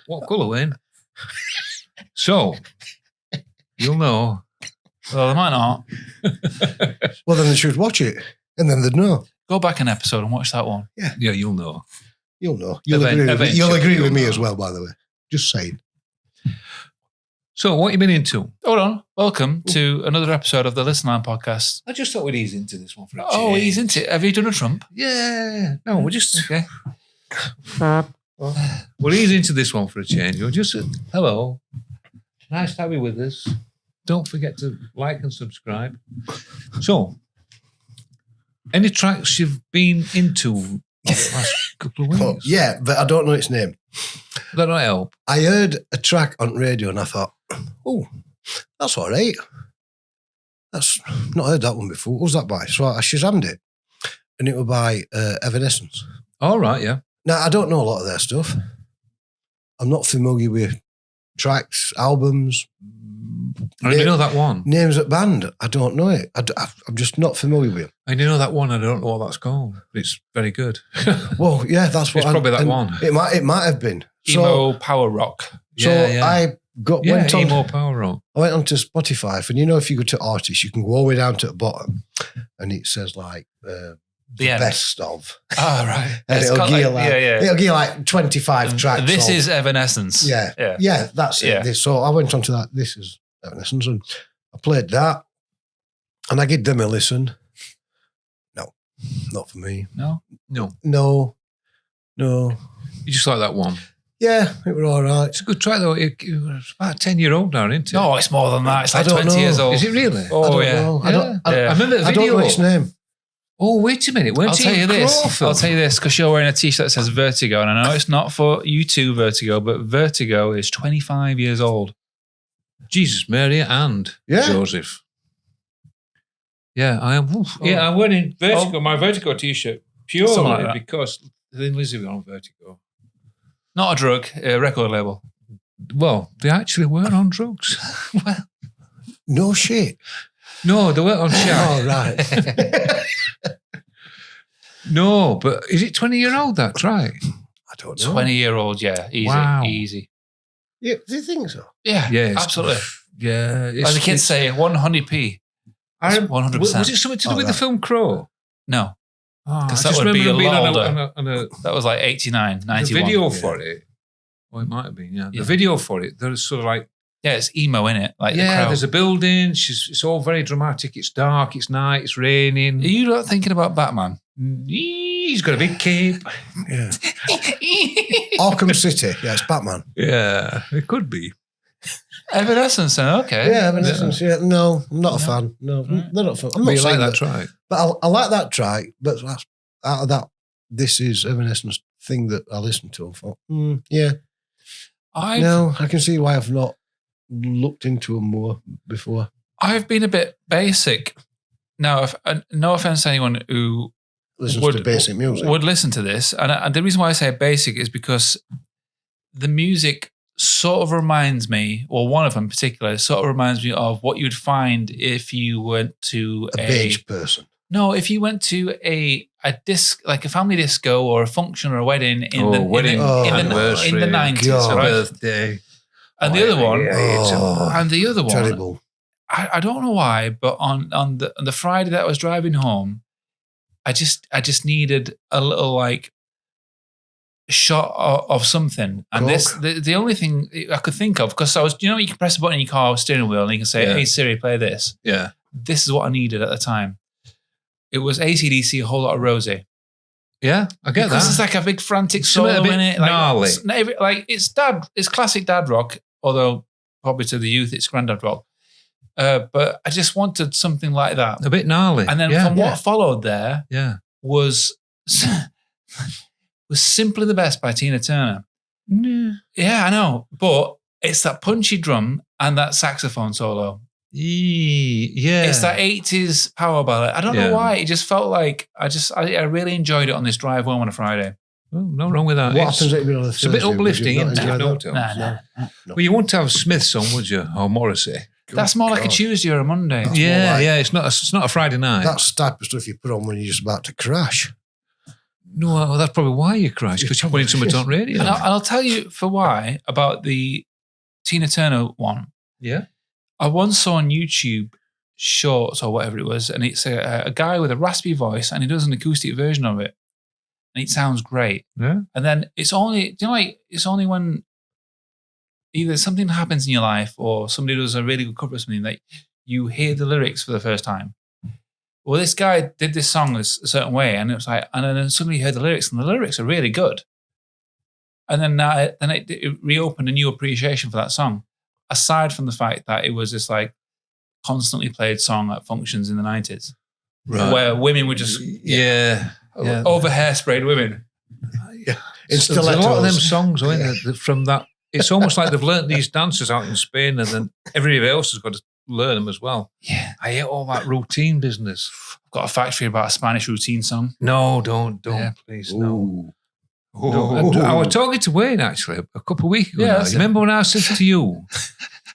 What colour, Wayne? So, you'll know. Well, they might not. Well, then they should watch it, and then they'd know. Go back an episode and watch that one. Yeah, you'll know. You'll know. You'll agree with me as well, by the way. Just saying. So, what have you been into? Hold on. Welcome to another episode of the Listen Line podcast. I just thought we'd ease into this one for a change. Oh, ease into it. Have you done a Trump? Yeah. No, we're just... Okay. We'll ease into this one for a change. We'll just... hello. Nice to have you with us. Don't forget to like and subscribe. So, any tracks you've been into the last couple of weeks? Oh, yeah, but I don't know its name. That might help. I heard a track on radio and I thought, oh, that's all right. That's not heard that one before. What was that by? So I Shazammed it. And it was by Evanescence. All right, yeah. Now, I don't know a lot of their stuff. I'm not familiar with tracks, albums. I only know that one. Names of band, I don't know it. I'm just not familiar with it. I only know that one. I don't know what that's called. It's very good. Well, yeah, that's what it's probably that one. It might have been. Emo power rock. So I went on emo power rock. I went onto Spotify, and you know, if you go to artists, you can go all the way down to the bottom, and it says like the best of. Oh, right. And it'll give you like 25 tracks. This is Evanescence. Yeah, that's it. So I went onto that. This is Evanescence, and I played that, and I gave them a listen. No, not for me. No. You just like that one. Yeah, it was all right. It's a good track though. It's about a 10-year-old now, isn't it? No, it's more than that. It's like 20 years old. Is it really? Oh, I remember the video. I don't know its name. Oh, wait a minute. I'll tell you this, because you're wearing a t-shirt that says Vertigo, and I know it's not for you two, Vertigo, but Vertigo is 25 years old. Jesus, Mary and Joseph. Yeah, I am. I'm wearing Vertigo, my Vertigo t-shirt, purely because Lizzo was on Vertigo. Not a drug, a record label. Well, they actually weren't on drugs. Well, no shit. No, they weren't on shit. Oh, right. No, but is it 20-year-old that track? I don't know. 20-year-old, yeah. Easy. Wow. Easy. Yeah, do you think so? Yeah, absolutely. Yeah. As the kids say, 100p. 100%. Was it something to do with the film Crow? No. Because that would be a lot older. That was like 89, 91. The video for it, it might have been, yeah. The video for it, there's sort of like... Yeah, it's emo, innit? Like there's a building. It's all very dramatic. It's dark. It's night. It's raining. Are you not thinking about Batman? He's got a big cape. Yeah. Arkham City. Yeah, it's Batman. Yeah, it could be. Evanescence, okay. Yeah, Evanescence. Yeah. No, I'm not a fan. No, they're not a fan. I'm not saying like that track. But I like that track. But out of that, this is Evanescence thing that I listened to. I thought, yeah. I can see why I've not looked into them more before. I've been a bit basic. Now, no offense to anyone who listens to basic music would listen to this, and the reason why I say basic is because the music sort of reminds me, or one of them in particular, sort of reminds me of what you'd find if you went to a beige person. No, if you went to a disc, like a family disco or a function or a wedding in the 90s, right? Birthday. And the other one, terrible. I don't know why, but on the Friday that I was driving home, I just needed a little like shot of something, and the only thing I could think of, because I was, you can press a button in your car steering wheel and you can say, "Hey Siri, play this." Yeah, this is what I needed at the time. It was AC/DC, A Whole Lot of Rosie. Yeah, I get that. Because it's like a big frantic solo in it. Gnarly. Like it's classic dad rock, although probably to the youth it's granddad rock. But I just wanted something like that. A bit gnarly. And then what followed there was Simply the Best by Tina Turner. Yeah, I know. But it's that punchy drum and that saxophone solo. Yeah. It's that 80s power ballad. I don't know why. It just felt like I really enjoyed it on this drive home on a Friday. Well, no wrong with that. What happens at you on a It's a bit uplifting, isn't it? No. Well, you won't have Smith's on, would you? Or Morrissey. That's more like a Tuesday or a Monday. Yeah. It's not a Friday night. That's the type of stuff you put on when you're just about to crash. No, well, that's probably why you cry, because you're putting something on radio. And I'll tell you for why about the Tina Turner one. Yeah. I once saw on YouTube Shorts or whatever it was, and it's a guy with a raspy voice, and he does an acoustic version of it, and it sounds great. Yeah. And then it's only, it's only when either something happens in your life or somebody does a really good cover of something that you hear the lyrics for the first time. Well, this guy did this song a certain way, and it was like, and then suddenly you heard the lyrics, and the lyrics are really good. And then it reopened a new appreciation for that song, aside from the fact that it was this like constantly played song at functions in the 90s, Right. where women were just over hairsprayed women. There's a lot of them songs from that. It's almost like they've learnt these dances out in Spain, and then everybody else has got to learn them as well. Yeah, I hate all that routine business. I've got a factory about a Spanish routine song. No, don't, please, no. I was talking to Wayne actually a couple of weeks ago. Yeah, You remember when I said to you,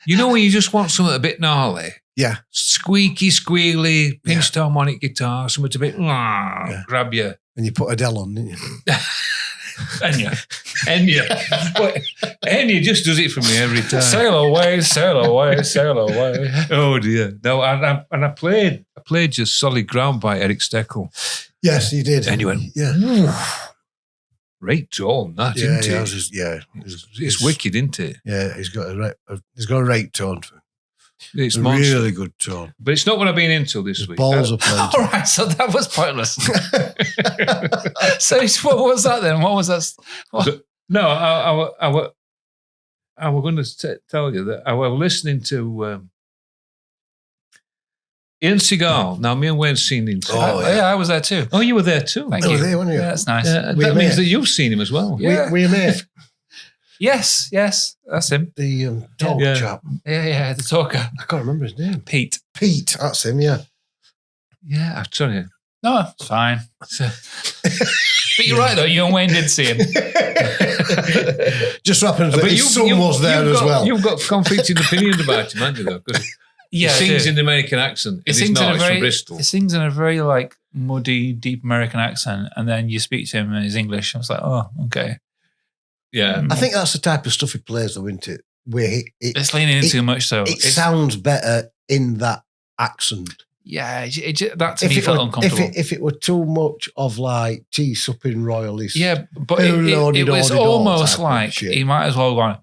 you know when you just want something a bit gnarly? Yeah. Squeaky, squealy, pinched harmonic guitar, something to bit grab you. And you put Adele on, didn't you? Enya. But Enya just does it for me every time. Sail away, sail away, sail away. Oh dear. No, and I played just Solid Ground by Eric Steckel. Yes, you did. And you went, great tone, that, isn't it? It's wicked, isn't it? Yeah, he's got a right tone. It's a really good tone. But it's not what I've been into this week. Balls are playing. All right, so that was pointless. So what was that then? What was that? No, I was going to tell you that I was listening to Ian Seagal. Now, me and Wayne seen him. Yeah, I was there too. Oh, you were there too? Thank you. There, weren't you? Yeah, that's nice. That means that you've seen him as well. Yeah. Were you mate? Yes, that's him. The tall chap. Yeah, the talker. I can't remember his name. Pete, that's him, yeah. Yeah, I'm telling you. No, it's fine. But you're right though, you and Wayne did see him. Just happens that his son was there as well. You've got conflicting opinions about him, haven't you, though? Because he sings in the American accent. He's from Bristol. He sings in a very like muddy, deep American accent, and then you speak to him in his English. I was like, oh, okay. Yeah. I think that's the type of stuff he plays, though, isn't it? Where it's leaning in too much, so it sounds better in that accent. Yeah, that to me felt uncomfortable. If it were too much of like tea supping royalists. Yeah, but it was almost like he might as well go,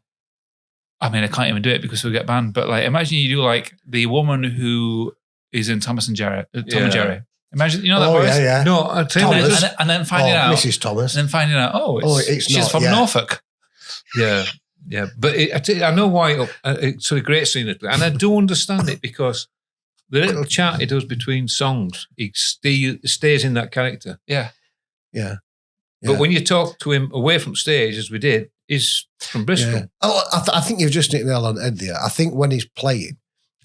I mean, I can't even do it because we'll get banned, but like imagine you do like the woman who is in Tom and Jerry. Imagine, you know that voice? Yeah. No, I'll tell you this. And then finding out. Mrs. Thomas. And then finding out, she's from Norfolk. Yeah. But I know why it's sort of great seeing it. And I do understand it because the little chat he does between songs, he stays in that character. Yeah. But when you talk to him away from stage, as we did, he's from Bristol. Yeah. Oh, I think you've just hit the nail on the head there. I think when he's playing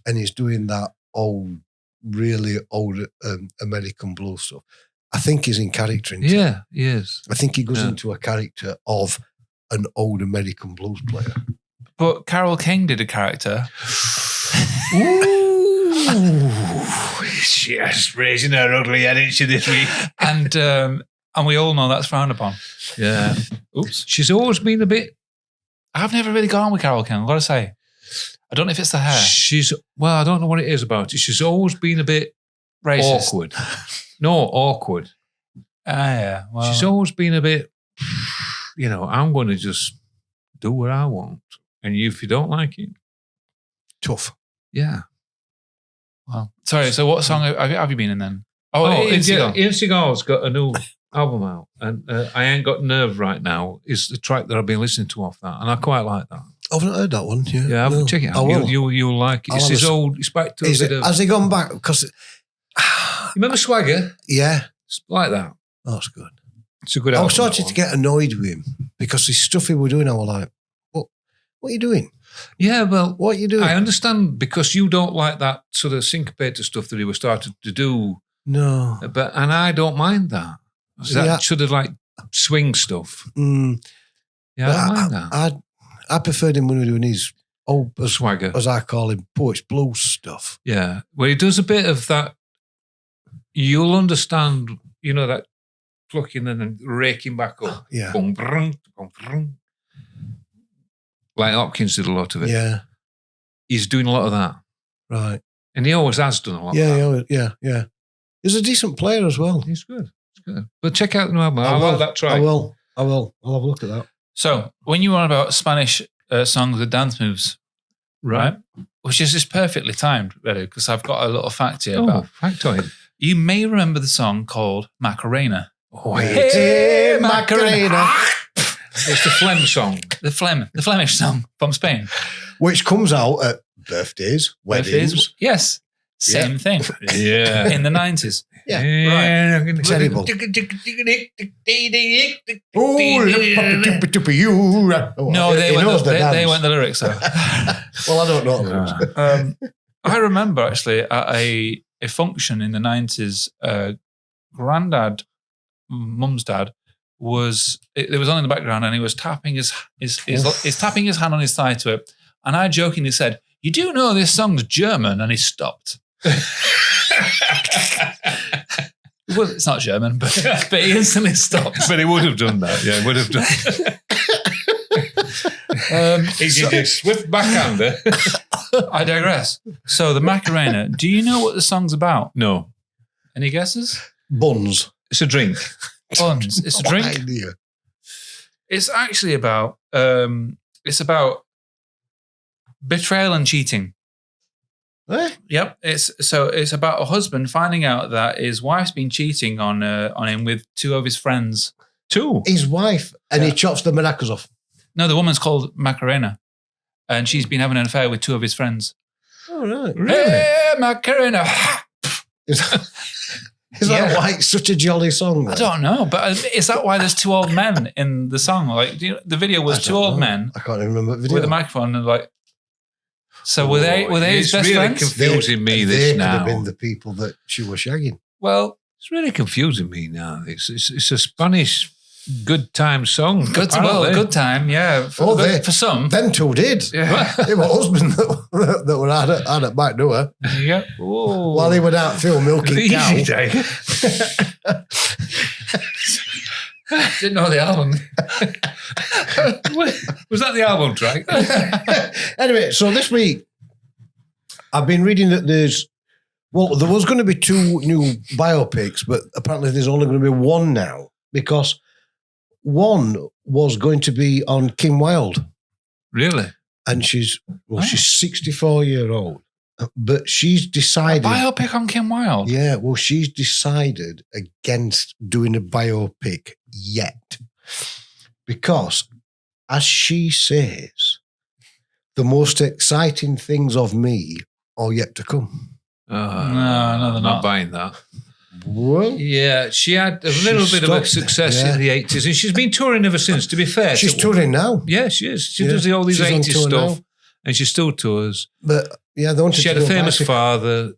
and he's doing that really old American blues stuff, I think he's in character. Yeah, he is. I think he goes into a character of an old American blues player. But Carole King did a character. Ooh, she's raising her ugly head, isn't she, this week? And we all know that's frowned upon. Yeah. Oops. She's always been a bit. I've never really gone with Carole King, I've got to say. I don't know if it's the hair. I don't know what it is about it. She's always been a bit racist. Awkward. No, awkward. Yeah. Well, she's always been a bit, I'm going to just do what I want. And if you don't like it, tough. Yeah. Well, sorry. So what song have you been in then? Ian Seagal's got a new album out. And I Ain't Got Nerve Right Now is the track that I've been listening to off that. And I quite like that. I haven't heard that one. Yeah, check it out. You'll like it. It's his old. It's back to a bit of. Has he gone back? Because you remember Swagger? Yeah, it's like that. Oh, that's good. It's a good. I was starting to get annoyed with him because the stuff he was doing, I was like, "What are you doing?" Yeah, well, what are you doing? I understand because you don't like that sort of syncopated stuff that he was started to do. No, and I don't mind that. That sort of like swing stuff. Yeah, I don't mind that. I preferred him when he was doing his old Swagger, as I call him, poets blues stuff. Yeah, well, he does a bit of that. You'll understand, that plucking and then raking back up. Yeah. Boom, brung, boom, brung. Like Hopkins did a lot of it. Yeah. He's doing a lot of that. Right. And he always has done a lot of that. Yeah. He's a decent player as well. He's good. It's good. But check out the new album. I I'll will. let that try. I will. I'll have a look at that. So when you were on about Spanish songs with dance moves, right? Which is just perfectly timed, really, because I've got a little fact here about. Factoid. You may remember the song called Macarena. Oh, Hey, Macarena. It's the Flem song. The Flemish song from Spain. Which comes out at birthdays, weddings. Yes. Same thing. Yeah. In the 90s. Yeah. Right. Terrible. No, they weren't the lyrics, though. Well, I don't know the lyrics. I remember actually at a function in the 90s, granddad, mum's dad, it was on in the background and he was tapping his tapping his hand on his thigh to it. And I jokingly said, "You do know this song's German?" And he stopped. Well, it's not German, but he instantly stopped. But he would have done that. Yeah, he would have done. He did a swift backhander. I digress. So the Macarena, do you know what the song's about? No. Any guesses? Buns. It's a drink. Buns. It's a drink. Idea. It's actually about betrayal and cheating. Eh? Yep. It's about a husband finding out that his wife's been cheating on him with two of his friends. Two. His wife, and he chops the maracas off. No, the woman's called Macarena, and she's been having an affair with two of his friends. Oh, right. Really? Hey, Macarena. Is that why it's such a jolly song? I don't know, but is that why there's two old men in the song? Like, the video was two old men. I can't even remember the video. With a microphone and like. So were they his best really friends? Confusing me they this could now. have been the people that she was shagging. Well, it's really confusing me now. It's a Spanish good time song. Good time, yeah. For some. Them two did. Yeah. They were husbands that were out at back door. Yeah. Oh. While he went out Phil milking cow. Easy day. Didn't know the album. Was that the album track? Anyway, so this week I've been reading that there was going to be 2 new biopics, but apparently there's only going to be one now because one was going to be on Kim Wilde. Really? And she's 64-year-old, but she's decided. A biopic on Kim Wilde? Yeah, well, she's decided against doing a biopic yet because, as she says, the most exciting things of me are yet to come. No, they're not buying that. Well, yeah, she had a little bit of a success in the 80s, and she's been touring ever since, to be fair. She's touring now. Yeah, she is. She does all these 80s stuff, and she still tours. But, yeah, they wanted she had a famous father.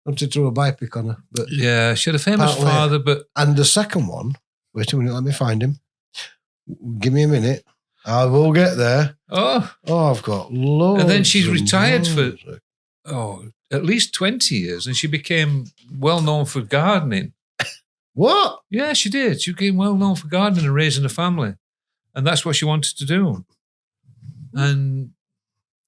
Wanted to do a biopic on her. But yeah, she had a famous father, but... And the second one, wait a minute, let me find him. Give me a minute. I will get there. Oh, I've got loads. And then she's retired for at least 20 years, and she became well known for gardening. What? Yeah, she did. She became well known for gardening and raising a family, and that's what she wanted to do. And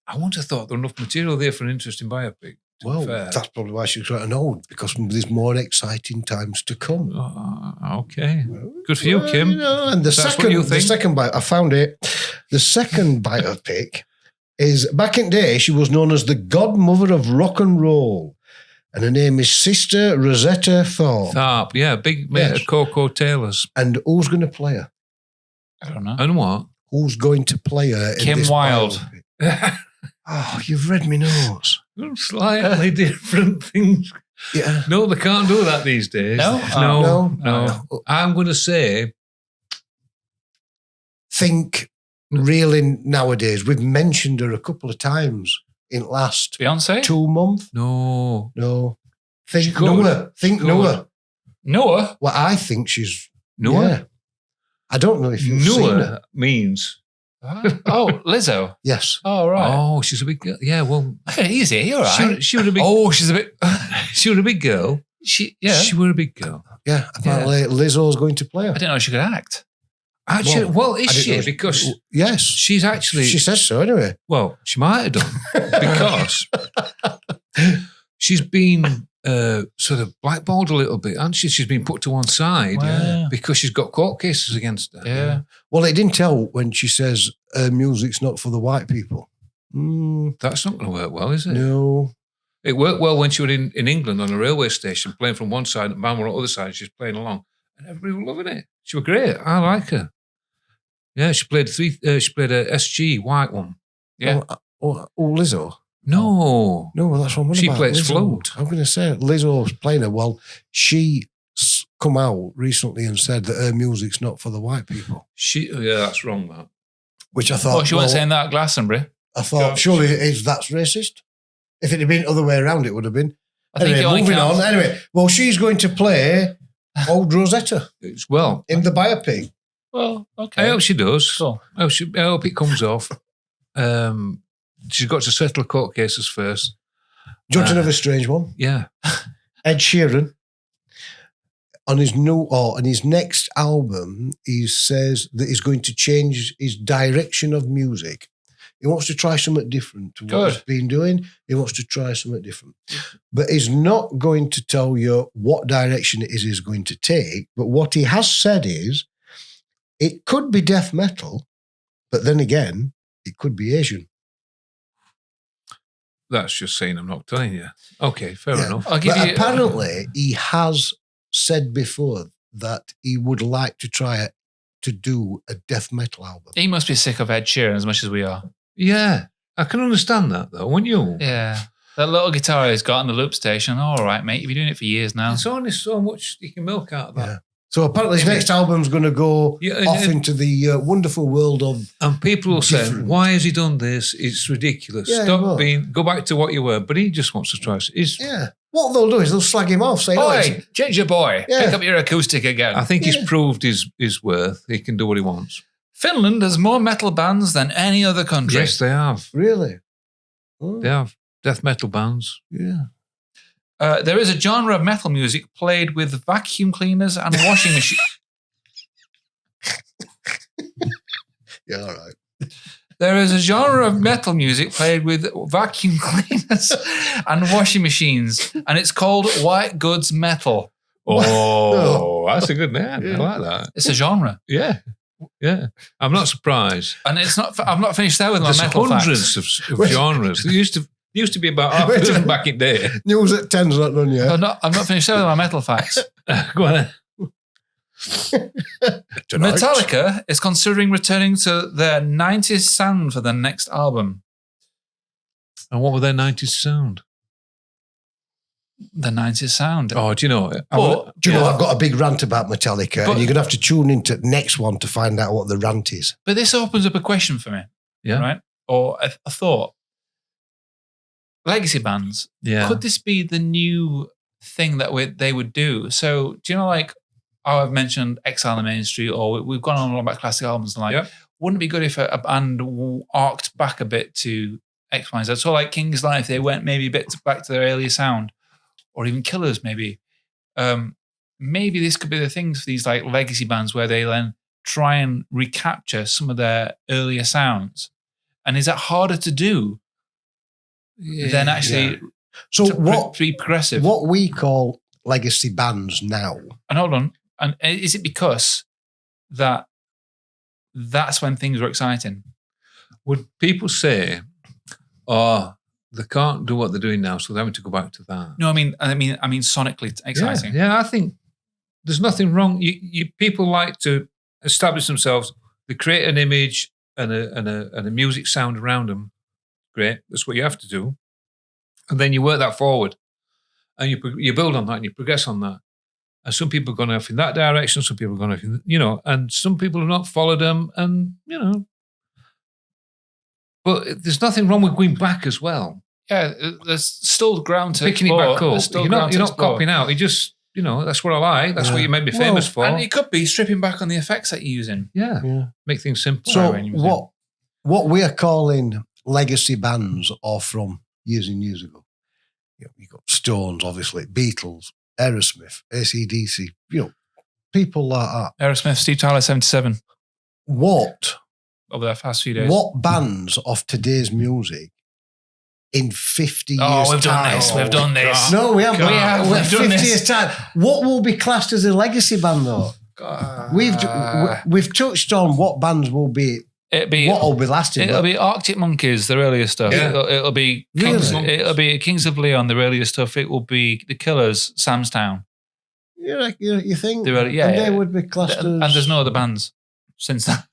I wouldn't have thought there was enough material there for an interesting biopic. Well, that's probably why she's getting old, because there's more exciting times to come. Okay. Good for you, Kim. And the second I found it. The second biopic is, back in the day, she was known as the godmother of rock and roll. And her name is Sister Rosetta Tharpe. Tharpe, yeah, big mate of Coco Taylor's. And who's going to play her? I don't know. And what? Who's going to play her? Kim Wilde. Oh, you've read me notes. Slightly different things. Yeah. No, they can't do that these days. No. I'm going to say... Think really nowadays. We've mentioned her a couple of times in last Beyonce? 2 months. No. Think Noah. Noah. Noah? Well, I think she's... Noah? Yeah. I don't know if you've seen her. Noah means... Oh, Lizzo. Yes. Oh, right. Oh, she's a big girl. Yeah, well... Easy, you're right. She was a big... Oh, she's a big... she was a big girl. She were a big girl. Yeah, apparently Lizzo's going to play her. I didn't know she could act. Actually, is she? Because yes, she's actually. She says so anyway. Well, she might have done because she's been sort of blackballed a little bit, hasn't she? She's been put to one side because she's got court cases against her. Yeah. Well, it didn't tell when she says music's not for the white people. That's not going to work well, is it? No. It worked well when she was in England on a railway station, playing from one side and the band were on the other side. She's playing along, and everybody was loving it. She was great. I like her. Yeah, she played a SG white one. Yeah. Lizzo. No, that's what I'm she about. plays Lizzo. flute. I'm going to say Lizzo's playing her. Well, she come out recently and said that her music's not for the white people. That's wrong, that. Which I thought. She wasn't saying that at Glastonbury. I thought, surely that's racist. If it had been the other way around, it would have been. I think moving on. Anyway, well, she's going to play old Rosetta in the biopic. Well, okay. I hope she does. Cool. I hope it comes off. She's got to settle court cases first. Do you want another strange one? Yeah. Ed Sheeran, on his next album, he says that he's going to change his direction of music. He wants to try something different to what he's been doing. He wants to try something different. But he's not going to tell you what direction it is he's going to take. But what he has said is, it could be death metal, but then again, it could be Asian. That's just saying I'm not telling you. Okay, fair enough. Apparently, he has said before that he would like to try to do a death metal album. He must be sick of Ed Sheeran as much as we are. Yeah, I can understand that though, wouldn't you? Yeah. That little guitar he's got on the loop station. All right, mate. You've been doing it for years now. There's only so much you can milk out of that. Yeah. So apparently his next album's going to go off into the wonderful world of... And people will say, why has he done this? It's ridiculous. Go back to what you were. But he just wants to try. What they'll do is they'll slag him off, saying, "Oi, ginger boy, pick up your acoustic again." I think he's proved his worth. He can do what he wants. Finland has more metal bands than any other country. Yes, they have. Really? They have. Death metal bands. Yeah. There is a genre of metal music played with vacuum cleaners and washing machines. Yeah, all right. There is a genre of metal music played with vacuum cleaners and washing machines, and it's called white goods metal. Oh, that's a good name. Yeah. I like that. It's a genre. Yeah. Yeah. I'm not surprised. And it's not. I've not finished there with my metal hundreds facts. of genres. There used to be about half a dozen back in day. News at 10's not done yet. I'm not finished there with my metal facts. Go on then. Metallica is considering returning to their 90s sound for their next album. And what were their 90s sound? The 90s sound. Oh, do you know? I've got a big rant about Metallica, and you're going to have to tune into the next one to find out what the rant is. But this opens up a question for me. Yeah. Right? Or a thought. Legacy bands. Yeah. Could this be the new thing that they would do? So, do you know, like, I've mentioned Exile on Main Street, or we've gone on about classic albums, and wouldn't it be good if a band arced back a bit to X, Y, Z? So, like King's Life, they went maybe a bit back to their earlier sound, or even Killers, maybe. Maybe this could be the things for these like legacy bands where they then try and recapture some of their earlier sounds. And is that harder to do than actually be progressive? What we call legacy bands now. And hold on. And is it because that's when things were exciting? Would people say, "Oh, they can't do what they're doing now, so they're having to go back to that"? No, I mean sonically exciting. Yeah, I think there's nothing wrong. You people like to establish themselves. They create an image and a music sound around them. Great, that's what you have to do, and then you work that forward, and you build on that and you progress on that. And some people are going off in that direction, some people are going off in, and some people have not followed them, and but there's nothing wrong with going back as well. Yeah, there's still ground to picking explore. It back up. You're not copying out. You just, that's what I like. That's what you made me famous for. And it could be stripping back on the effects that you're using. Yeah. Make things simple. So what we are calling legacy bands are from years and years ago. You've got Stones, obviously, Beatles, Aerosmith, AC/DC, people like that. Aerosmith, Steve Tyler, 77. What Over the past few days. What bands of today's music in 50 years' Oh, we've time? done this. We've done this. No, we haven't. We have. We're We've done 50 this. years' time. What will be classed as a legacy band, though? We've touched on what bands will be. What will be lasting? It'll be Arctic Monkeys, the earlier stuff. Yeah. It'll be Kings of Leon, the earlier stuff. It will be The Killers, Sam's Town. You think? They would be classed as. And there's no other bands since that.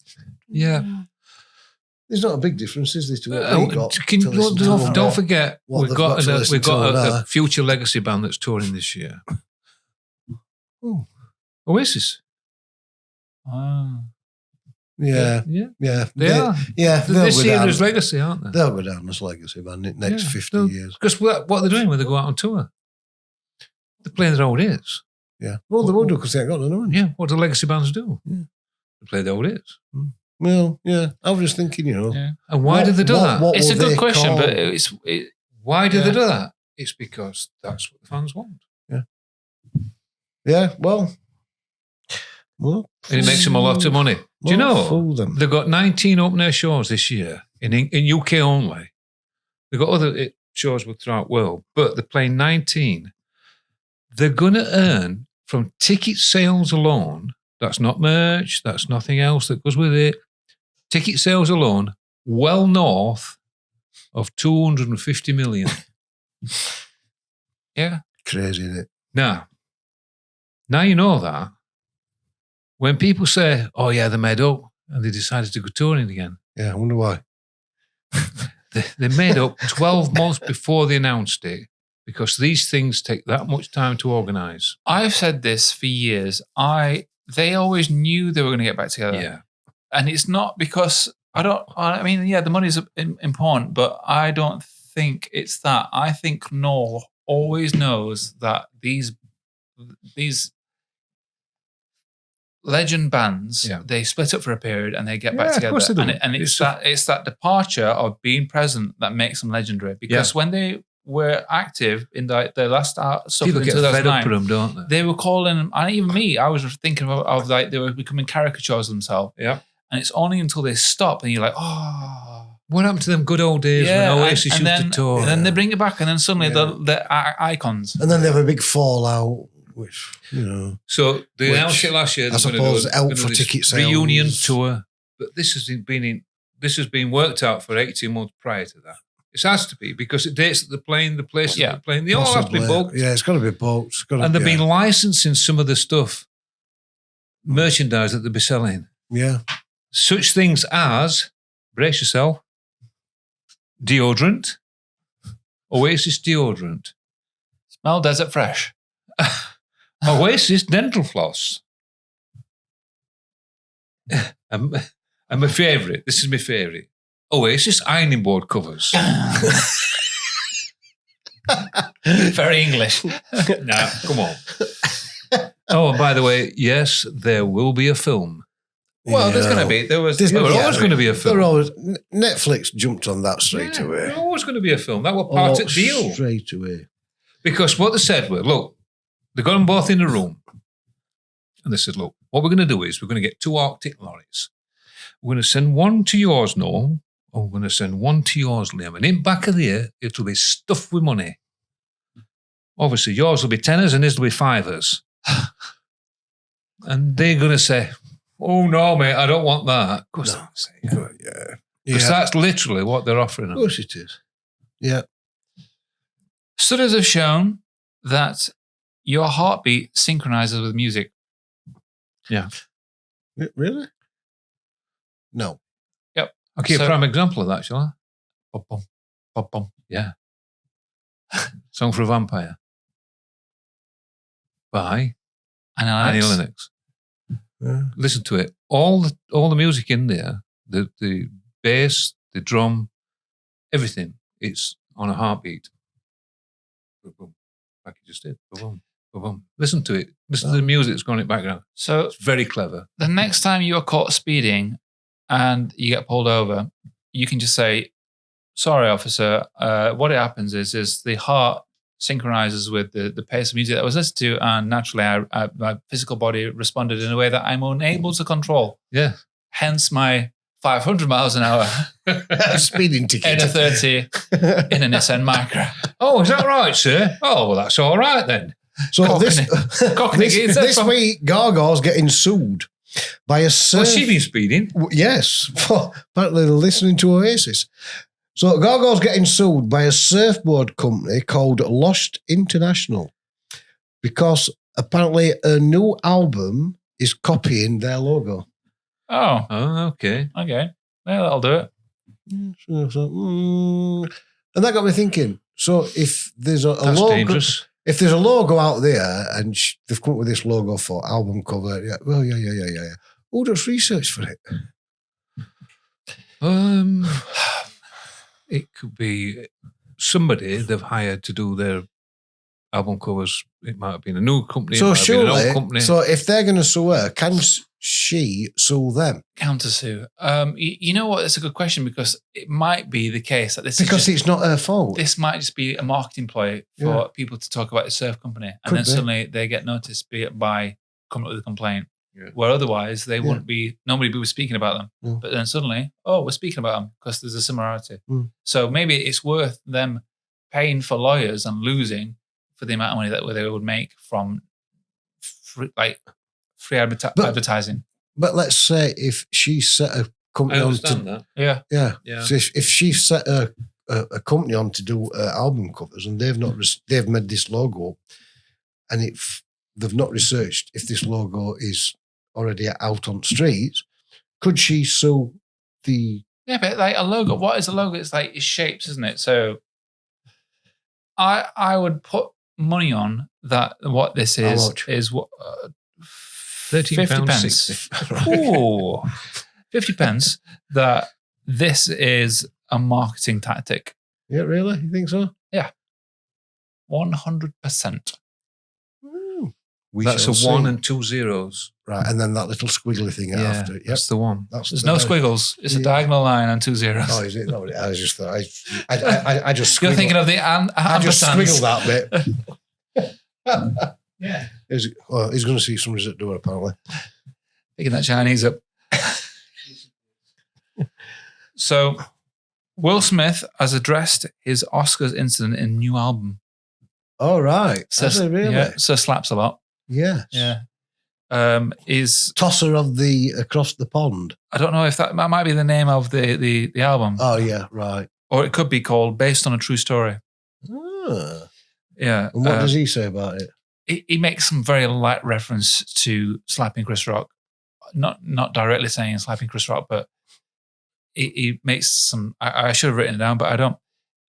Yeah. There's not a big difference, is there, to what we got? Don't forget, we've got a a future legacy band that's touring this year. Ooh. Oasis. Yeah. They are. Yeah, This year is legacy, aren't they? They'll go down as legacy band in the next 50 years. Because what they're doing when they go out on tour, they're playing their old hits. Yeah. Well, they will do because they ain't got none, haven't they? Yeah. What do legacy bands do? Yeah. They play their old hits. Well, yeah. I was just thinking, Yeah. And why do they do that? It's a good question, but why do they do that? It's because that's what the fans want. Yeah. Yeah. Well. And it makes them a lot of money. Do you know they've got 19 open air shows this year in UK only. They've got other shows throughout the world, but they're playing 19. They're going to earn from ticket sales alone. That's not merch. That's nothing else that goes with it. Ticket sales alone, well north of 250 million. Yeah. Crazy, isn't it? Now you know that. When people say, oh yeah, they made up and they decided to go touring again. Yeah, I wonder why. They made up 12 months before they announced it because these things take that much time to organise. I've said this for years. They always knew they were going to get back together. Yeah. And it's not because the money's important, but I don't think it's that. I think Noel always knows that these legend bands, they split up for a period and they get back together. Of course they do. And it's that departure of being present that makes them legendary. Because when they were active in their last stuff people in get 2009, fed up with them, don't they? They were calling, and even me, I was thinking of like they were becoming caricatures of themselves. Yeah. And it's only until they stop and you're like, oh. What happened to them good old days when Oasis used to tour? And then they bring it back and then suddenly they're icons. And then they have a big fallout. Which, So they announced it last year. I suppose help for ticket sales. Reunion tour. But this has been worked out for 18 months prior to that. It has to be because it dates that they're playing, the places they're playing. They all have to be booked. Yeah, it's got to be booked. And they've been licensing some of the stuff, merchandise that they'll be selling. Yeah. Such things as, brace yourself, deodorant, Oasis deodorant. Smell desert fresh. Oasis dental floss. And my favourite, this is my favourite, Oasis ironing board covers. Very English. Nah, come on. Oh, and by the way, yes, there will be a film. Well, there's going to be. There was always going to be a film. Netflix jumped on that straight away. There's always going to be a film. That was part of the deal. Straight away. Because what they said was, look, they got them both in a room. And they said, look, what we're going to do is we're going to get 2 Arctic lorries. We're going to send one to yours, Noel, and we're going to send one to yours, Liam. And in back of there, it'll be stuffed with money. Obviously, yours will be tenors and his will be fivers. And they're going to say, oh, no, mate, I don't want that. Of course they say, yeah. Because that's literally what they're offering them. Of course it is. Yeah. Studies have shown that your heartbeat synchronizes with music. Yeah. Really? No. Yep. I'll give you a prime example of that, shall I? Bum, bum, bum, bum. Yeah. Song for a Vampire. By Annie Lennox. Yeah. Listen to it. All the music in there, the bass, the drum, everything, it's on a heartbeat. Boom, like you just did. Boom, boom. Listen to it. Listen to the music that's going in the background. So it's very clever. The next time you're caught speeding and you get pulled over, you can just say, sorry, officer. What it happens is the heart synchronizes with the pace of music that I was listening to, and naturally, my physical body responded in a way that I'm unable to control. Yeah. Hence my 500 miles an hour speeding ticket in a 30 in a Nissan Micra. Oh, is that right, sir? Oh, well, that's all right then. So this week, Gargoyle's getting sued by a surf. Well, she been speeding. Yes, apparently they're listening to Oasis. So Gargoyle's getting sued by a surfboard company called Lost International because apparently a new album is copying their logo. Oh, okay. Okay. Well, that'll do it. And that got me thinking. So if there's a That's logo, dangerous. if there's a logo out there and they've come up with this logo for album cover, yeah. Who does research for it? It could be somebody they've hired to do their album covers. It might have been a new company. So it might have been an old surely, company. so if they're going to sue her, can she sue them? Countersue. You know what? That's a good question because it might be the case that this Because is it's not her fault. this might just be a marketing ploy for people to talk about a surf company, and Could then be. suddenly they get noticed by coming up with a complaint. Yeah. Where otherwise they wouldn't be. Nobody would be speaking about them. Yeah. But then suddenly, we're speaking about them because there's a similarity. Mm. So maybe it's worth them paying for lawyers and losing for the amount of money that they would make from free advertising. But let's say if she set a company I on understand to, that. yeah. So if she set a company on to do album covers and they've made this logo, and they've not researched if this logo is already out on streets, could she sue the? Yeah, but like a logo, what is a logo? It's like it's shapes, isn't it? So I would put money on that. What this is what. £13.60. Ooh, 50 pence that this is a marketing tactic. Yeah, really? You think so? 100%. That's a 1 and 2 zeros. Right, and then that little squiggly thing after it. Yep. That's the one. There's no squiggles. It's a diagonal line and 2 zeros. Oh, is it? No, I just thought I just. You're thinking of the I just squiggled ampersands. that bit. Yeah. He's going to see somebody's at the door apparently. Picking that Chinese up. So, Will Smith has addressed his Oscars incident in a new album. Oh, right. So, Has it really? Yeah, so slaps a lot. Yes. Yeah. Is Tosser of the Across the Pond. I don't know if that might be the name of the album. Oh, yeah, right. Or it could be called Based on a True Story. Ah. Yeah. And what does he say about it? He makes some very light reference to slapping Chris Rock. Not directly saying slapping Chris Rock, but he makes some. I should have written it down, but I don't.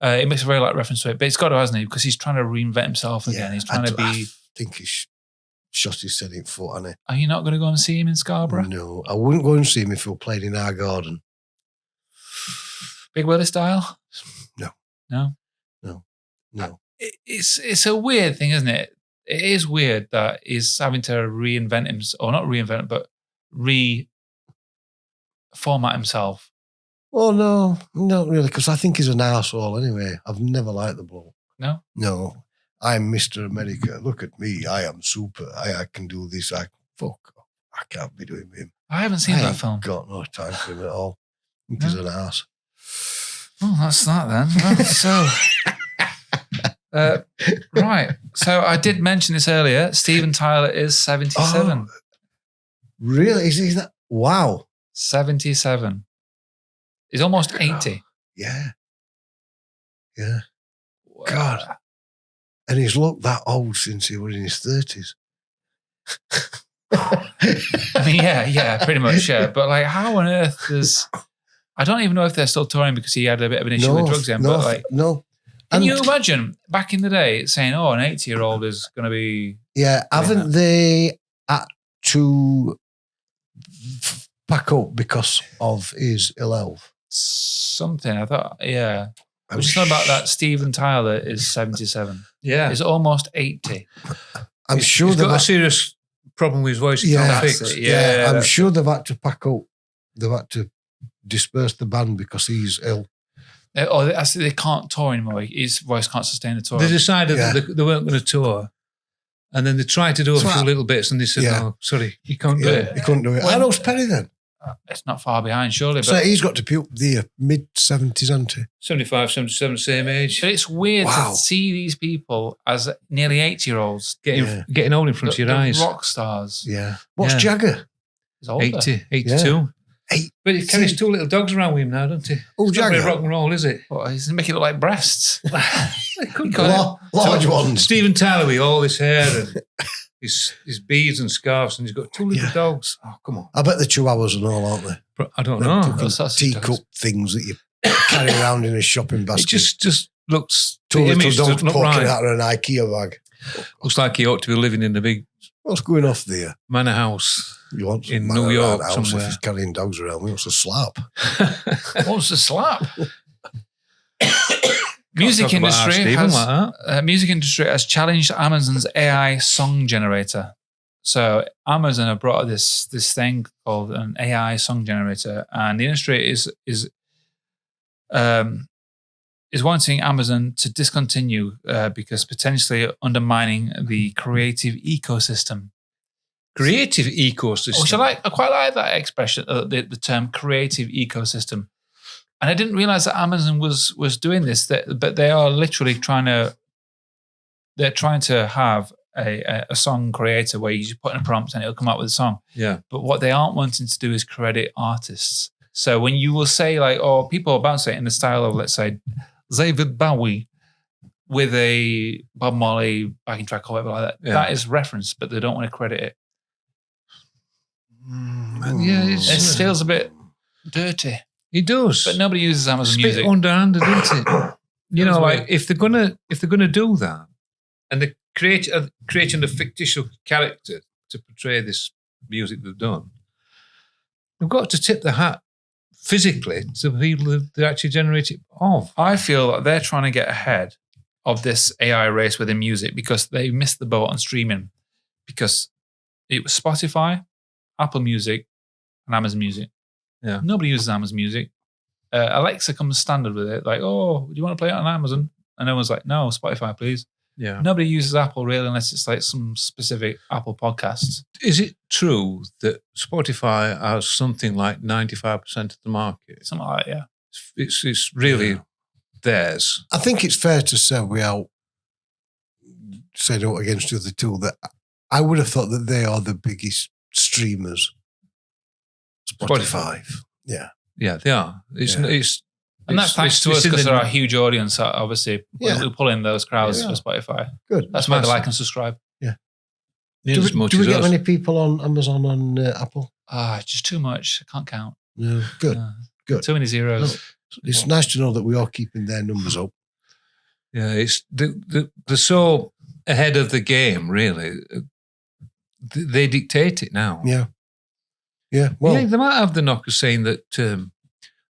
It makes a very light reference to it, but it's got to, hasn't he? Because he's trying to reinvent himself again. He's trying to be. I think he's shot his setting foot on it. Are you not going to go and see him in Scarborough? No, I wouldn't go and see him if he were playing in our garden. Big Willie style? No. It's a weird thing, isn't it? It is weird that he's having to reinvent himself, or not reinvent, but reformat himself. Oh, no, not really, because I think he's an arsehole anyway. I've never liked the bloke. No? No. I'm Mr. America. Look at me. I am super. I can do this. Fuck off. I can't be doing with him. I haven't seen that film. Got no time for him at all. I think he's an arse. Oh, that's that then. Well, right. So I did mention this earlier. Steven Tyler is 77. Oh, really? Is that? Wow. 77. He's almost 80. Yeah. God. And he's looked that old since he was in his 30s. I mean, yeah, pretty much, yeah. But like, how on earth does... I don't even know if they're still touring because he had a bit of an issue with drugs again. But like, can you imagine back in the day saying, "Oh, an 80-year-old is going to be"? Yeah, haven't they had to pack up because of his ill health? Something I thought. Yeah, I'm just talking about that. Steven Tyler is 77. Yeah, he's almost 80. I'm sure he's they've got a serious problem with his voice. He can't fix. Yeah, I'm sure they've had to pack up. They've had to disperse the band because he's ill. They can't tour anymore. His voice can't sustain the tour. They decided that they weren't going to tour. And then they tried to do a few little bits and they said, no, sorry, you can't do it. He couldn't do it. How old's Penny then? It's not far behind, surely. So he's got to be up there, mid-70s, hasn't he? 75, 77, same age. But it's weird to see these people as nearly 80-year-olds getting old in front of your eyes. Rock stars. Yeah. What's Jagger? He's older. 82. Yeah. But he carries two little dogs around with him now, doesn't he? Oh, Jagger. Not very rock and roll, is it? Well, he's making it look like breasts. Large ones. Steven Tyler with all his hair and his beads and scarves, and he's got two little dogs. Oh, come on. I bet they're chihuahuas and all, aren't they? I don't know. Teacup things that you carry around in a shopping basket. It just looks... Two little dogs poking right. out of an IKEA bag. Looks like he ought to be living in the big... What's going off there? Manor house in New York somewhere. If he's carrying dogs around, he wants to slap. Wants to slap? Music industry has challenged Amazon's AI song generator. So Amazon have brought this thing called an AI song generator, and the industry is wanting Amazon to discontinue because potentially undermining the creative ecosystem. Creative ecosystem. Which I quite like that expression, the term creative ecosystem. And I didn't realize that Amazon was doing this, but they are literally trying to have a song creator where you just put in a prompt and it'll come out with a song. Yeah. But what they aren't wanting to do is credit artists. So when you will say people are bounce it in the style of, let's say, David Bowie with a Bob Marley backing track or whatever like that, that is referenced, but they don't want to credit it. It feels a bit dirty. It does, but nobody uses Amazon Music. Bit underhanded, isn't it? If they're gonna do that, and they're creating a fictitious character to portray this music they've done, they've got to tip the hat physically to the people that they actually generate it of. I feel that they're trying to get ahead of this AI race within music because they missed the boat on streaming, because it was Spotify, Apple Music, and Amazon Music. Yeah. Nobody uses Amazon Music. Alexa comes standard with it, like, oh, do you want to play it on Amazon? And everyone's like, no, Spotify, please. Yeah. Nobody uses Apple really unless it's like some specific Apple podcasts. Is it true that Spotify has something like 95% of the market? Something like that, yeah. It's really theirs. I think it's fair to say without saying out against the other two that I would have thought that they are the biggest streamers. Spotify. Yeah. Yeah, they are. And that's thanks to us because they're a huge audience, obviously. We pull in those crowds for Spotify. Good. That's why they like and subscribe. Yeah. Do we get many people on Amazon and Apple? Just too much. I can't count. No. Good. Good. Too many zeros. No, it's nice to know that we are keeping their numbers up. Yeah, they're so ahead of the game, really. They dictate it now. Yeah. Yeah. Well, they might have the knockers saying that they're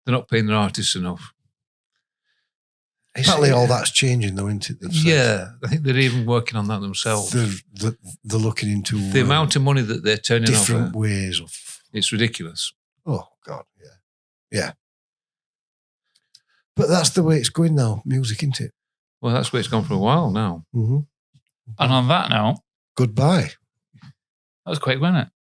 not paying their artists enough. Apparently, all that's changing, though, isn't it? Themselves? Yeah, I think they're even working on that themselves. They're looking into the amount of money that they're turning different ways of. It's ridiculous. Oh God, yeah. But that's the way it's going now, music, isn't it? Well, that's where it's gone for a while now. Mm-hmm. And on that note, goodbye. That was quick, wasn't it?